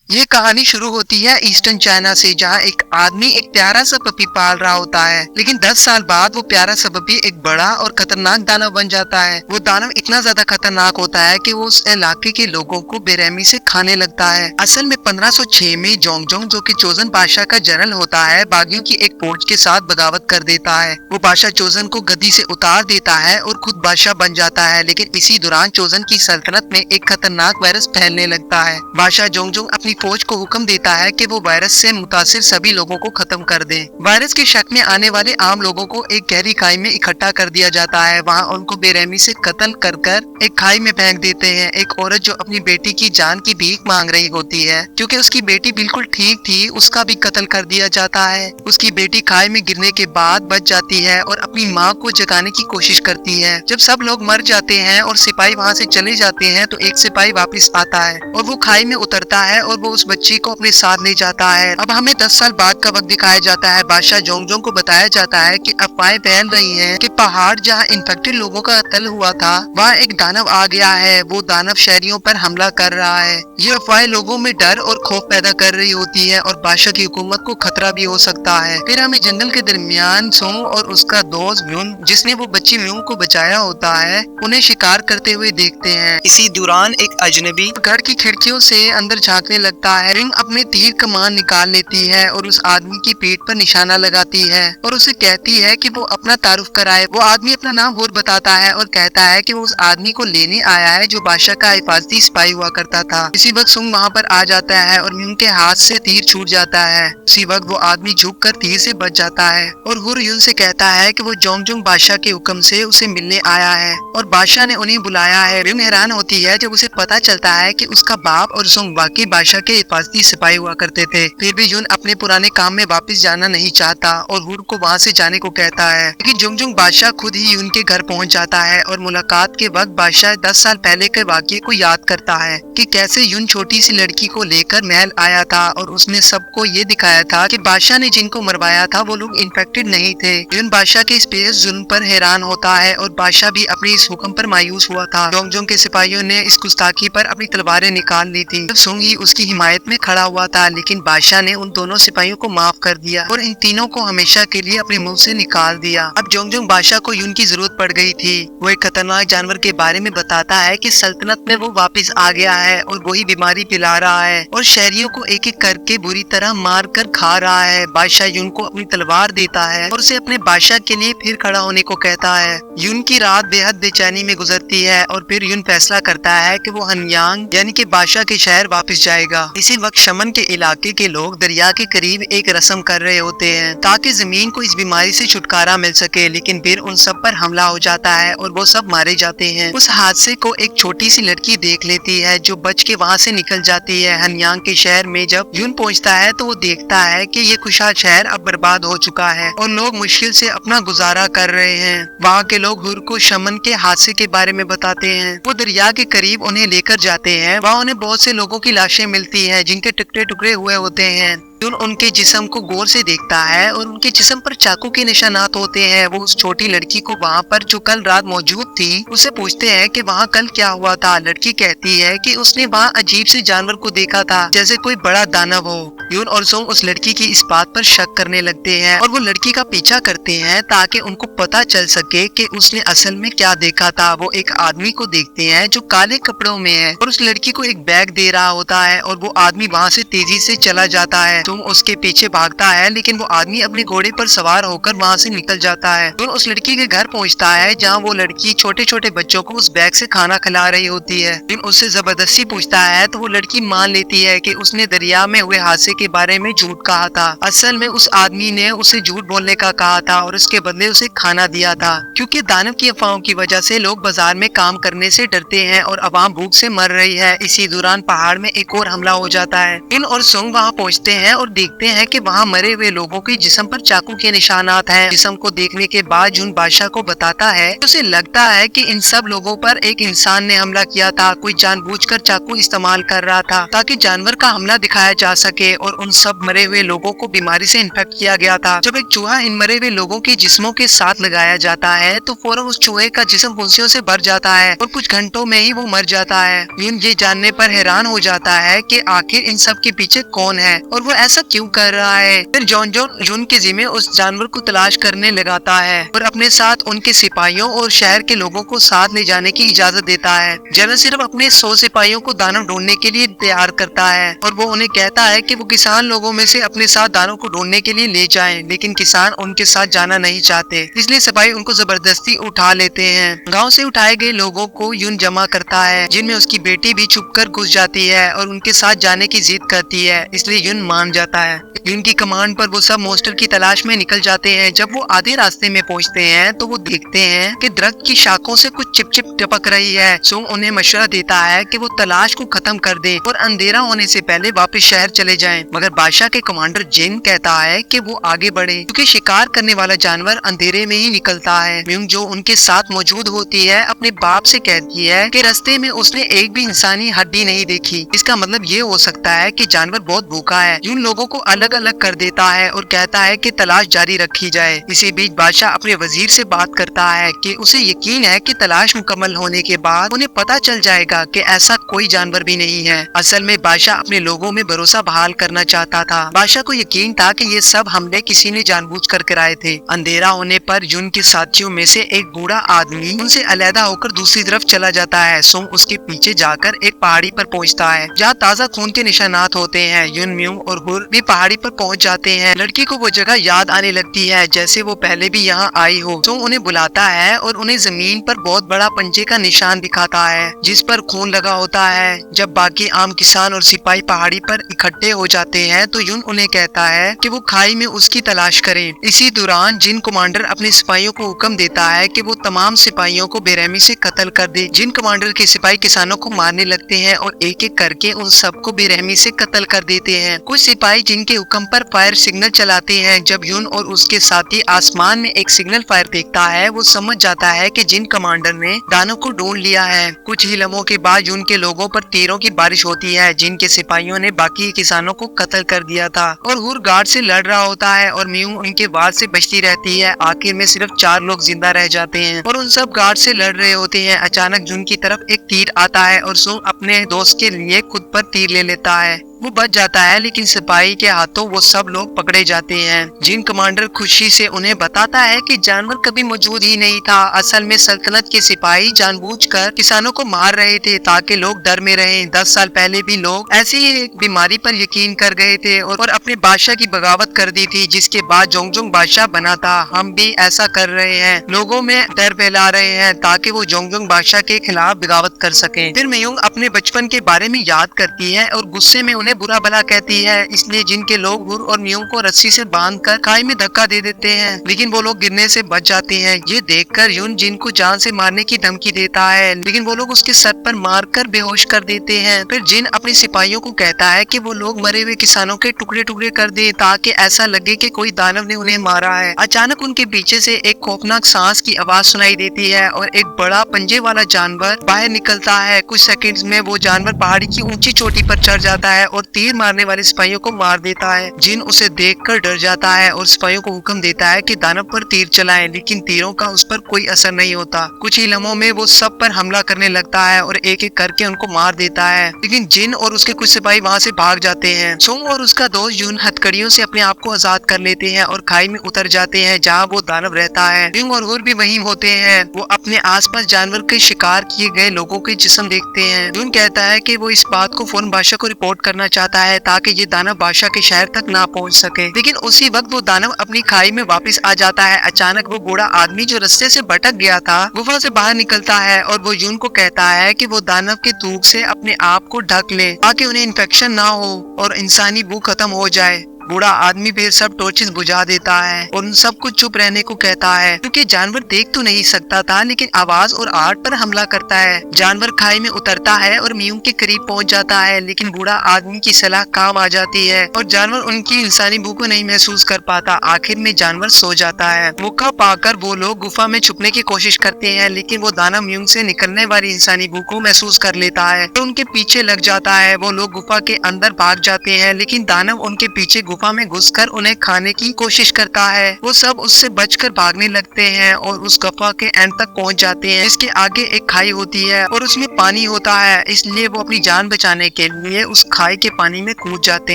ये कहानी शुरू होती है ईस्टर्न चाइना से, जहाँ एक आदमी एक प्यारा सा पपी पाल रहा होता है। लेकिन 10 साल बाद वो प्यारा सा पपी एक बड़ा और खतरनाक दानव बन जाता है। वो दानव इतना ज्यादा खतरनाक होता है कि वो उस इलाके के लोगों को बेरहमी से खाने लगता है। असल में 1506 में जोंगजोंग, जो कि चोजन बादशाह का जनरल होता है, बागियों की एक फौज के साथ बगावत कर देता है। वो बादशाह चोजन को गद्दी से उतार देता है और खुद बादशाह बन जाता है। लेकिन इसी दौरान चोजन की सल्तनत में एक खतरनाक वायरस फैलने लगता है। बादशाह जोंगजोंग अपनी फौज को हुक्म देता है कि वो वायरस से मुतासिर सभी लोगों को खत्म कर दे। वायरस के शक में आने वाले आम लोगों को एक गहरी खाई में इकट्ठा कर दिया जाता है। वहाँ उनको बेरहमी से कत्ल कर कर एक खाई में फेंक देते हैं। एक औरत जो अपनी बेटी की जान की भीख मांग रही होती है, क्योंकि उसकी बेटी बिल्कुल ठीक थी, उसका भी कत्ल कर दिया जाता है। उसकी बेटी खाई में गिरने के बाद बच जाती है और अपनी माँ को जगाने की कोशिश करती है। जब सब लोग मर जाते हैं और सिपाही वहाँ से चले जाते हैं, तो एक सिपाही वापस आता है और वो खाई में उतरता है और वो उस बच्ची को अपने साथ ले जाता है। अब हमें 10 साल बाद का वक्त दिखाया जाता है। बादशाह जोंगजोंग को बताया जाता है कि अफवाहें फैल रही हैं कि पहाड़ जहां इन्फेक्टेड लोगों का कत्ल हुआ था, वहां एक दानव आ गया है। वो दानव शहरियों पर हमला कर रहा है। ये अफवाहें लोगों में डर और खौफ पैदा कर रही होती है और बादशाह की हुकूमत को खतरा भी हो सकता है। फिर हमें जंगल के दरमियान सोंग और उसका दोस्त व्यून, जिसने वो बच्ची व्यून को बचाया होता है, उन्हें शिकार करते हुए देखते हैं। इसी दौरान एक अजनबी घर की खिड़कियों से अंदर झांकने लगता है। रिंग अपने तीर कमान निकाल लेती है और उस आदमी की पीठ पर निशाना लगाती है और उसे कहती है कि वो अपना तारुफ कराए। वो आदमी अपना नाम और बताता है और कहता है कि वो उस आदमी को लेने आया है जो बादशाह का हिफाजती सिपाही हुआ करता था। इसी वक्त सुंग वहाँ पर आ जाता है और यून के हाथ से तीर छूट जाता है। उसी वक्त वो आदमी झुक कर तीर से बच जाता है और हुर यून से कहता है कि वो जोंगजोंग बादशाह के हुक्म से उसे मिलने आया है और बादशाह ने उन्हें बुलाया है। यून हैरान होती है जब उसे पता चलता है कि उसका बाप और सुंग वाकई बादशाह के हिफाजती सिपाही हुआ करते थे। फिर भी यून अपने पुराने काम में वापस जाना नहीं चाहता और हुर को वहाँ से जाने को कहता है। लेकिन जोंगजोंग बादशाह खुद ही यून के घर पहुँच जाता है और मुलाकात के वक्त बादशाह 10 साल पहले के वाक़ये को याद करता है कि कैसे यून छोटी सी लड़की को लेकर महल आया था और उसने सबको ये दिखाया था कि बादशाह ने जिनको मरवाया था वो लोग इन्फेक्टेड नहीं थे। यून बादशाह के इस बेहद जुल्म पर हैरान होता है और बादशाह भी अपने इस हुक्म पर मायूस हुआ था। जोंगजोंग के सिपाहियों ने इस गुस्ताखी पर अपनी तलवारें निकाल ली थी। सुंग ही उसकी हिमायत में खड़ा हुआ था, लेकिन बादशाह ने उन दोनों सिपाहियों को माफ कर दिया और इन तीनों को हमेशा के लिए अपने मुंह से निकाल दिया। अब जोंगजोंग बादशाह को यून की जरूरत पड़ गई थी। वो एक खतरनाक जानवर के बारे में बताता है कि सल्तनत में वो वापस आ गया है और वही बीमारी फैला रहा है और शहरियों को एक एक करके बुरी तरह मार कर खा रहा है। बादशाह यून को अपनी तलवार देता है और उसे अपने बादशाह के लिए फिर खड़ा होने को कहता है। यून की रात बेहद बेचैनी में गुजरती है और फिर यून फैसला करता है कि वो हनयांग यानी कि बादशाह के शहर वापस जाएगा। इसी वक्त शमन के इलाके के लोग दरिया के करीब एक रस्म कर रहे होते हैं ताकि जमीन को इस बीमारी से छुटकारा मिल सके, लेकिन फिर उन सब पर हमला हो जाता है और वो सब मारे जाते हैं। उस हादसे को एक छोटी सी लड़की देख लेती है जो बच के वहाँ से निकल जाती है। हनयांग के शहर में जब यून पहुँचता है तो वो देखता है कि ये खुशहाल शहर अब बर्बाद हो चुका है और लोग मुश्किल से अपना गुजारा कर रहे हैं। वहाँ के लोग हुर को शमन के हादसे के बारे में बताते हैं। वो दरिया के करीब उन्हें लेकर जाते हैं। वहाँ उन्हें बहुत से लोगों की लाशें मिलती हैं जिनके टुकड़े टुकड़े हुए होते हैं। यून उनके जिस्म को गौर से देखता है और उनके जिस्म पर चाकू के निशानात होते हैं। वो उस छोटी लड़की को वहाँ पर जो कल रात मौजूद थी उससे पूछते हैं कि वहाँ कल क्या हुआ था। लड़की कहती है कि उसने वहाँ अजीब से जानवर को देखा था जैसे कोई बड़ा दानव हो। यून और सोंग उस लड़की की इस बात पर शक करने लगते हैं और वो लड़की का पीछा करते हैं ताकि उनको पता चल सके कि उसने असल में क्या देखा था। वो एक आदमी को देखते हैं जो काले कपड़ों में है और उस लड़की को एक बैग दे रहा होता है और वो आदमी वहाँ से तेजी से चला जाता है। तुम उसके पीछे भागता है, लेकिन वो आदमी अपने घोड़े पर सवार होकर वहाँ से निकल जाता है। तुम उस लड़की के घर पहुँचता है जहाँ वो लड़की छोटे छोटे बच्चों को उस बैग से खाना खिला रही होती है। तुम उससे जबरदस्ती पूछता है तो वो लड़की मान लेती है कि उसने दरिया में हुए हादसे के बारे में झूठ कहा था। असल में उस आदमी ने उसे झूठ बोलने का कहा था और उसके बदले उसे खाना दिया था, क्योंकि दानव की अफवाहों की वजह से लोग बाजार में काम करने से डरते हैं और आवाम भूख से मर रही है। इसी दौरान पहाड़ में एक और हमला हो जाता है। इन और सुंग वहाँ पहुँचते हैं और देखते हैं कि वहाँ मरे हुए लोगों के जिस्म पर चाकू के निशानात हैं। जिस्म को देखने के बाद जून बादशाह को बताता है तो उसे लगता है कि इन सब लोगों पर एक इंसान ने हमला किया था। कोई जानबूझकर चाकू इस्तेमाल कर रहा था ताकि जानवर का हमला दिखाया जा सके और उन सब मरे हुए लोगों को बीमारी से इन्फेक्ट किया गया था। जब एक चूहा इन मरे हुए लोगों के जिस्मों के साथ लगाया जाता है तो फौरन उस चूहे का जिस्म फुंसियों से भर जाता है और कुछ घंटों में ही वो मर जाता है। यून ये जानने पर हैरान हो जाता है कि आखिर इन सब के पीछे कौन है और वो ऐसा क्यों कर रहा है। फिर जॉन यून के जिम्मे उस जानवर को तलाश करने लगाता है और अपने साथ उनके सिपाहियों और शहर के लोगों को साथ ले जाने की इजाजत देता है। जनरल सिर्फ अपने 100 सिपाहियों को दानव ढूंढने के लिए तैयार करता है और वो उन्हें कहता है कि वो किसान लोगों में से अपने साथ दानव को ढूंढने के लिए ले जाएं, लेकिन किसान उनके साथ जाना नहीं चाहते, इसलिए सिपाही उनको जबरदस्ती उठा लेते हैं। गांव से उठाए गए लोगों को यून जमा करता है, जिनमें उसकी बेटी भी छुपकर घुस जाती है और उनके साथ जाने की जिद करती है, इसलिए यून मान जाता है। यून की कमांड पर वो सब मॉन्स्टर की तलाश में निकल जाते हैं। जब वो आधे रास्ते में पहुंचते हैं तो वो देखते हैं कि दरख्त की शाखों से कुछ चिप टपक रही है। सो उन्हें मशवरा देता है कि वो तलाश को खत्म कर दे और अंधेरा होने से पहले वापस शहर चले जाएं। मगर बादशाह के कमांडर जिन कहता है कि वो आगे बढ़े क्योंकि शिकार करने वाला जानवर अंधेरे में ही निकलता है। म्यूंग जो उनके साथ मौजूद होती है अपने बाप से कहती है कि रास्ते में उसने एक भी इंसानी हड्डी नहीं देखी, इसका मतलब ये हो सकता है कि जानवर बहुत भूखा है। यून लोगों को अलग अलग कर देता है और कहता है कि तलाश जारी रखी जाए। इसी बीच बादशाह अपने वजीर से बात करता है कि उसे यकीन है कि तलाश मुकम्मल होने के बाद उन्हें पता चल जाएगा कि ऐसा कोई जानवर भी नहीं है। असल में बादशाह अपने लोगों में भरोसा बहाल करना चाहता था। बादशाह को यकीन था कि ये सब हमले किसी ने जानबूझकर कराए थे। अंधेरा होने पर यून के साथियों में से एक बूढ़ा आदमी उनसे अलहदा होकर दूसरी तरफ चला जाता है। सोंग उसके पीछे जाकर एक पहाड़ी पर पहुंचता है जहां ताज़ा खून के निशानात होते हैं। यून, म्यूंग और हुर भी पहाड़ी पर पहुंच जाते हैं। लड़की को वो जगह याद आने लगती है जैसे वो पहले भी यहाँ आई हो। सोंग उन्हें बुलाता है और उन्हें जमीन पर बहुत बड़ा पंजे का निशान दिखाता है जिस पर खून लगा होता है। जब बाकी आम किसान और सिपाही पहाड़ी पर इकट्ठे हो जाते हैं तो यून उन्हें कहता है कि वो खाई में उसकी तलाश करें। इसी दौरान जिन कमांडर अपने सिपाहियों को हुक्म देता है कि वो तमाम सिपाहियों को बेरहमी से कत्ल कर दे। जिन कमांडर के सिपाही किसानों को मारने लगते हैं और एक एक करके उन सबको बेरहमी से कत्ल कर देते हैं। कुछ सिपाही जिनके हुक्म पर फायर सिग्नल चलाते हैं। जब यून और उसके साथी आसमान में एक सिग्नल फायर देखता है वो समझ जाता है कि जिन कमांडर ने दानव को ढूंढ लिया है। कुछ ही लम्हों के बाद यून के लोगों पर तीरों की बारिश होती है जिनके सिपाहियों ने बाकी किसानों को कत्ल कर दिया था और हुर गार्ड से लड़ रहा होता है और म्यूंग उनके वार से बचती रहती है। आखिर में सिर्फ 4 लोग जिंदा रह जाते हैं और उन सब गार्ड से लड़ रहे होते हैं। अचानक यून की तरफ एक तीर आता है और सोंग अपने दोस्त के लिए खुद पर तीर ले लेता है। वो बच जाता है लेकिन सिपाही के हाथों वो सब लोग पकड़े जाते हैं। जिन कमांडर खुशी से उन्हें बताता है कि जानवर कभी मौजूद ही नहीं था। असल में सल्तनत के सिपाही जानबूझकर किसानों को मार रहे थे ताकि लोग डर में रहें। 10 साल पहले भी लोग ऐसी ही एक बीमारी पर यकीन कर गए थे और अपने बादशाह की बगावत कर दी थी जिसके बाद जोंगजोंग बादशाह बना था। हम भी ऐसा कर रहे हैं, लोगों में डर फैला रहे हैं ताकि वो जोंगजोंग बादशाह के खिलाफ बगावत कर सकें। फिर म्यूंग अपने बचपन के बारे में याद करती है और गुस्से में उन्हें बुरा भला कहती है। इसलिए जिनके लोग हुर और म्यूंग को रस्सी से बांधकर खाई में धक्का दे देते हैं लेकिन वो लोग गिरने से बच जाते हैं। ये देखकर यून जिन को जान से मारने की धमकी देता है लेकिन वो लोग उसके सर पर मारकर बेहोश कर देते हैं। फिर जिन अपने सिपाहियों को कहता है कि वो लोग मरे हुए किसानों के टुकड़े टुकड़े कर दे ताकि ऐसा लगे कि कोई दानव ने उन्हें मारा है। अचानक उनके पीछे से एक खौफनाक सांस की आवाज सुनाई देती है और एक बड़ा पंजे वाला जानवर बाहर निकलता है। कुछ सेकंड्स में वो जानवर पहाड़ी की ऊंची चोटी पर चढ़ जाता है और तीर मारने वाले सिपाहियों को मार देता है। जिन उसे देखकर डर जाता है और सिपाहियों को हुक्म देता है कि दानव पर तीर चलाएं, लेकिन तीरों का उस पर कोई असर नहीं होता। कुछ ही लम्हों में वो सब पर हमला करने लगता है और एक एक करके उनको मार देता है लेकिन जिन और उसके कुछ सिपाही वहाँ से भाग जाते हैं। सोंग और उसका दोस्त यून हथकड़ियों से अपने आप को आजाद कर लेते हैं और खाई में उतर जाते हैं जहाँ वो दानव रहता है। यूंग और हुर भी वहीं होते हैं। वो अपने आसपास जानवर के शिकार किए गए लोगों के जिस्म देखते हैं। यून कहता है कि वो इस बात को फौरन बादशाह को रिपोर्ट करना चाहता है ताकि ये दानव बादशाह के शहर तक ना पहुंच सके। लेकिन उसी वक्त वो दानव अपनी खाई में वापस आ जाता है। अचानक वो बूढ़ा आदमी जो रास्ते से भटक गया था गुफा से बाहर निकलता है और वो यून को कहता है कि वो दानव के थूक से अपने आप को ढक ले ताकि उन्हें इन्फेक्शन ना हो और इंसानी भूख खत्म हो जाए। बूढ़ा आदमी फिर सब टॉर्चेस बुझा देता है और उन सबको चुप रहने को कहता है, क्योंकि जानवर देख तो नहीं सकता था लेकिन आवाज और आर्ट पर हमला करता है। जानवर खाई में उतरता है और म्यूंग के करीब पहुंच जाता है, लेकिन बूढ़ा आदमी की सलाह काम आ जाती है और जानवर उनकी इंसानी भूख को नहीं महसूस कर पाता। आखिर में जानवर सो जाता है। मौका पाकर वो लोग गुफा में छुपने की कोशिश करते हैं, लेकिन वो दानव म्यूंग से निकलने वाली इंसानी भूख को महसूस कर लेता है तो उनके पीछे लग जाता है। वो लोग गुफा के अंदर भाग जाते हैं, लेकिन दानव उनके पीछे गुफा में घुसकर उन्हें खाने की कोशिश करता है। वो सब उससे बचकर भागने लगते हैं और उस गुफा के एंड तक पहुंच जाते हैं। इसके आगे एक खाई होती है और उसमें पानी होता है, इसलिए वो अपनी जान बचाने के लिए उस खाई के पानी में कूद जाते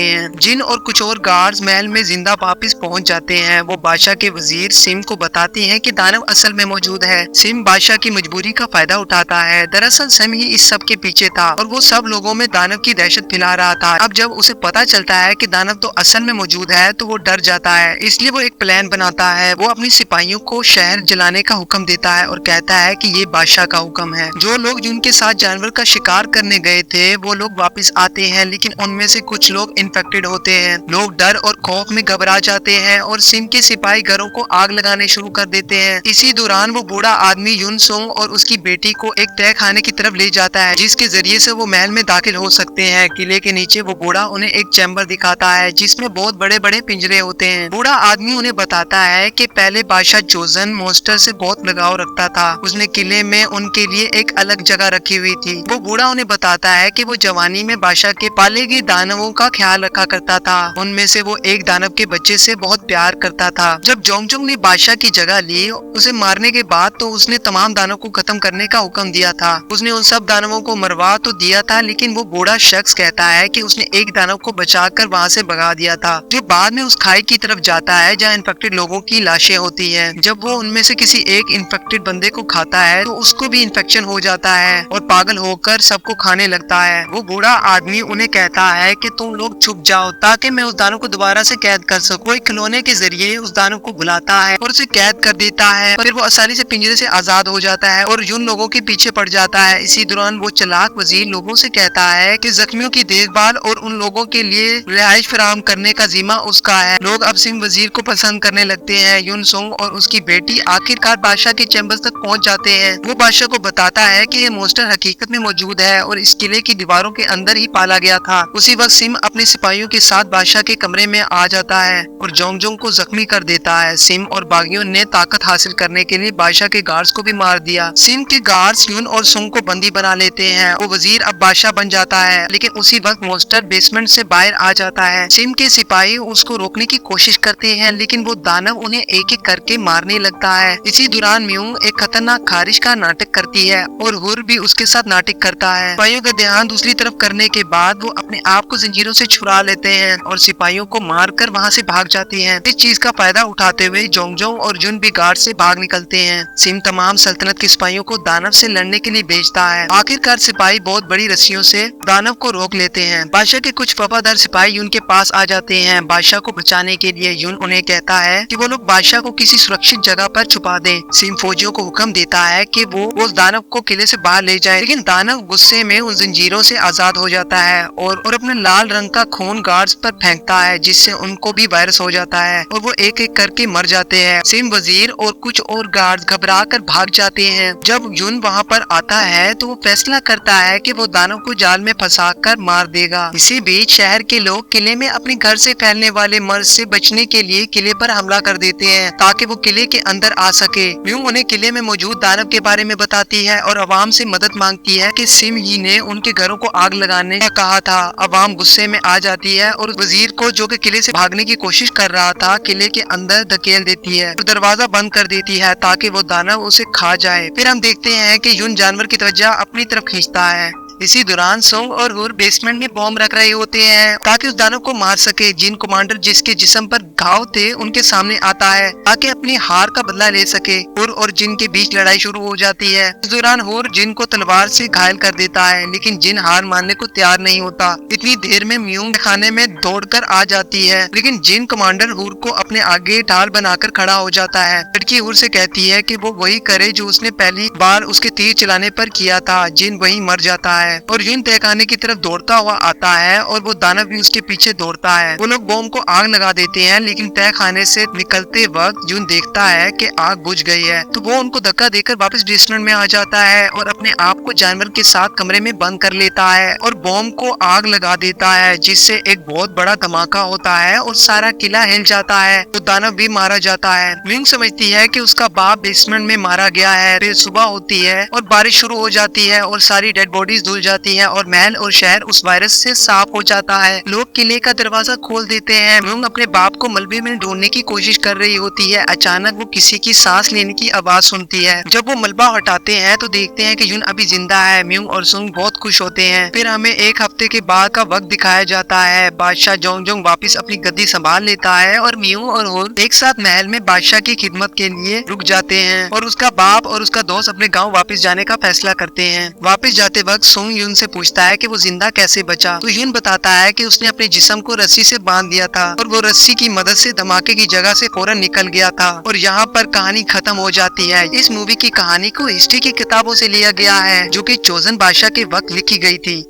हैं। जिन और कुछ और गार्ड्स महल में जिंदा वापस पहुंच जाते हैं। वो बादशाह के वजीर सिम को बताते हैं कि दानव असल में मौजूद है। सिम बादशाह की मजबूरी का फायदा उठाता है। दरअसल सिम ही इस सब के पीछे था और वो सब लोगों में दानव की दहशत फैला रहा था। अब जब उसे पता चलता है कि दानव तो असल में मौजूद है तो वो डर जाता है, इसलिए वो एक प्लान बनाता है। वो अपने सिपाहियों को शहर जलाने का हुक्म देता है और कहता है कि ये बादशाह का हुक्म है। जो लोग जिनके साथ जानवर का शिकार करने गए थे वो लोग वापस आते हैं, लेकिन उनमें से कुछ लोग इन्फेक्टेड होते हैं। लोग डर और खौफ में घबरा जाते हैं और सिम के सिपाही घरों को आग लगाने शुरू कर देते हैं। इसी दौरान वो बूढ़ा आदमी युन सोंग और उसकी बेटी को एक तय खाने की तरफ ले जाता है, जिसके जरिए से वो महल में दाखिल हो सकते हैं। किले के नीचे वो बूढ़ा उन्हें एक चैम्बर दिखाता है जिसमें बहुत बड़े बड़े पिंजरे होते हैं। बूढ़ा आदमी उन्हें बताता है कि पहले बादशाह जोजन मॉन्स्टर से बहुत लगाव रखता था। उसने किले में उनके लिए एक अलग जगह रखी हुई थी। वो बूढ़ा उन्हें बताता है कि वो जवानी में बादशाह के पाले गए दानवों का ख्याल रखा करता था। उनमें से वो एक दानव के बच्चे से बहुत प्यार करता था। जब जोंगजोंग ने बादशाह की जगह ली उसे मारने के बाद तो उसने तमाम दानवों को खत्म करने का हुक्म दिया था। उसने उन सब दानवों को मरवा तो दिया था, लेकिन वो बूढ़ा शख्स कहता है कि उसने एक दानव को बचाकर वहाँ से भगा दिया था, जो बाद में उस खाई की तरफ जाता है जहाँ इन्फेक्टेड लोगों की लाशें होती हैं। जब वो उनमें से किसी एक इन्फेक्टेड बंदे को खाता है तो उसको भी इन्फेक्शन हो जाता है और पागल होकर सबको खाने लगता है। वो बूढ़ा आदमी उन्हें कहता है कि तुम लोग छुप जाओ ताकि मैं उस दानव को दोबारा से कैद कर सकूं। एक खिलौने के जरिए उस दानव को बुलाता है और उसे कैद कर देता है। फिर वो आसानी से पिंजरे से आजाद हो जाता है और युन लोगों के पीछे पड़ जाता है। इसी दौरान वो चालाक वजीर लोगों से कहता है कि जख्मियों की देखभाल और उन लोगों के लिए रिहाइश फराहम करने का जिम्मा उसका है। लोग अब सिंह वजीर को पसंद करने लगते हैं। युन सोंग और उसकी बेटी आखिरकार बादशाह के चैम्बर तक पहुंच जाते हैं। वो बादशाह को बताता है कि ये मॉन्स्टर हकीकत में मौजूद है और इस किले की दीवारों के अंदर ही पाला गया था। उसी वक्त सिम अपने सिपाहियों के साथ बादशाह के कमरे में आ जाता है और जोंगजोंग को जख्मी कर देता है। सिम और बागियों ने ताकत हासिल करने के लिए बादशाह के गार्ड्स को भी मार दिया। सिम के गार्ड्स युन और सोंग को बंदी बना लेते हैं। वो वजीर अब बादशाह बन जाता है, लेकिन उसी वक्त मॉन्स्टर बेसमेंट से बाहर आ जाता है। सिम के सिपाही उसको रोकने की कोशिश करते हैं, लेकिन वो दानव उन्हें एक एक करके मारने लगता है। इसी दौरान म्यूंग एक खतरनाक खारिश का नाटक करती है और हुर भी उसके साथ नाटक करता है। सिपाहियों का ध्यान दूसरी तरफ करने के बाद वो अपने आप को जंजीरों से छुड़ा लेते हैं और सिपाहियों को मारकर वहाँ से भाग जाते हैं। इस चीज का फायदा उठाते हुए जोंगजोंग और जुन भी गार्ड से भाग निकलते हैं। सिम तमाम सल्तनत के सिपाहियों को दानव से लड़ने के लिए भेजता है। आखिरकार सिपाही बहुत बड़ी रस्सियों से दानव को रोक लेते हैं। बादशाह के कुछ वफादार सिपाही युन के पास आ जाते हैं। बादशाह को बचाने के लिए युन उन्हें कहता है कि वो लोग बादशाह को किसी सुरक्षित जगह पर छुपा दें। सिम फौजियों को हुक्म देता है कि वो उस दानव को किले से बाहर ले जाए, लेकिन दानव गुस्से में उन जंजीरों से आजाद हो जाता है और अपने लाल रंग का खून गार्ड्स पर फेंकता है, जिससे उनको भी वायरस हो जाता है और वो एक एक करके मर जाते हैं। सिम वजीर और कुछ और गार्ड घबरा कर भाग जाते हैं। जब युन वहाँ पर आता है तो वो फैसला करता है कि वो दानव को जाल में फंसा कर मार देगा। इसी बीच शहर के लोग किले में अपने घर से फैलने वाले मर्ज से बचने के लिए किले पर हमला कर देते हैं ताकि वो किले के अंदर आ सके। म्यूंग उन्हें किले में मौजूद दानव के बारे में बताती है और अवाम से मदद मांगती है कि सिम ही ने उनके घरों को आग लगाने का कहा था। अवाम गुस्से में आ जाती है और वजीर को, जो कि किले से भागने की कोशिश कर रहा था, किले के अंदर धकेल देती है और दरवाजा बंद कर देती है ताकि वो दानव उसे खा जाए। फिर हम देखते हैं कि युन जानवर की तवज्जो अपनी तरफ खींचता है। इसी दौरान सोंग और हुर बेसमेंट में बॉम्ब रख रहे होते हैं ताकि उस दानव को मार सके। जिन कमांडर जिसके जिस्म पर घाव थे उनके सामने आता है ताकि अपनी हार का बदला ले सके। हुर और जिन के बीच लड़ाई शुरू हो जाती है। इस दौरान हुर जिन को तलवार से घायल कर देता है, लेकिन जिन हार मानने को तैयार नहीं होता। इतनी देर में म्यूंग खाने में दौड़कर आ जाती है, लेकिन जिन कमांडर हुर को अपने आगे ढाल बनाकर खड़ा हो जाता है। लड़की हुर से कहती है कि वो वही करे जो उसने पहली बार उसके तीर चलाने पर किया था। जिन वही मर जाता है। है और यून तहखाने की तरफ दौड़ता हुआ आता है और वो दानव भी उसके पीछे दौड़ता है। वो लोग बॉम्ब को आग लगा देते हैं, लेकिन तहखाने से निकलते वक्त यून देखता है कि आग बुझ गई है, तो वो उनको धक्का देकर वापस रेस्टोरेंट में आ जाता है और अपने आप को जानवर के साथ कमरे में बंद कर लेता है और बॉम्ब को आग लगा देता है, जिससे एक बहुत बड़ा धमाका होता है और सारा किला हिल जाता है। तो दानव भी मारा जाता है। मिंग समझती है कि उसका बाप बेसमेंट में मारा गया है। फिर सुबह होती है और बारिश शुरू हो जाती है और सारी डेड बॉडीज धुल जाती है और महल और शहर उस वायरस से साफ हो जाता है। लोग किले का दरवाजा खोल देते हैं। मिंग अपने बाप को मलबे में ढूंढने की कोशिश कर रही होती है। अचानक वो किसी की सांस लेने की आवाज सुनती है। जब वो मलबा हटाते हैं तो देखते हैं कि यून अभी जिंदा है। म्यूंग और सुंग बहुत खुश होते हैं। फिर हमें एक हफ्ते के बाद का वक्त दिखाया जाता है। बादशाह जोंगजोंग वापस अपनी गद्दी संभाल लेता है और म्यूंग और हुन एक साथ महल में बादशाह की खिदमत के लिए रुक जाते हैं और उसका बाप और उसका दोस्त अपने गांव वापस जाने का फैसला करते हैं। वापस जाते वक्त सुंग यून से पूछता है कि वो जिंदा कैसे बचा, तो यून बताता है कि उसने अपने जिस्म को रस्सी से बांध दिया था और वो रस्सी की मदद से धमाके की जगह से फौरन निकल गया था। और यहाँ पर कहानी खत्म हो जाती है। इस मूवी की कहानी को हिस्ट्री की किताबों से लिया गया है, जो कि चोजन बादशाह के वक्त लिखी गई थी।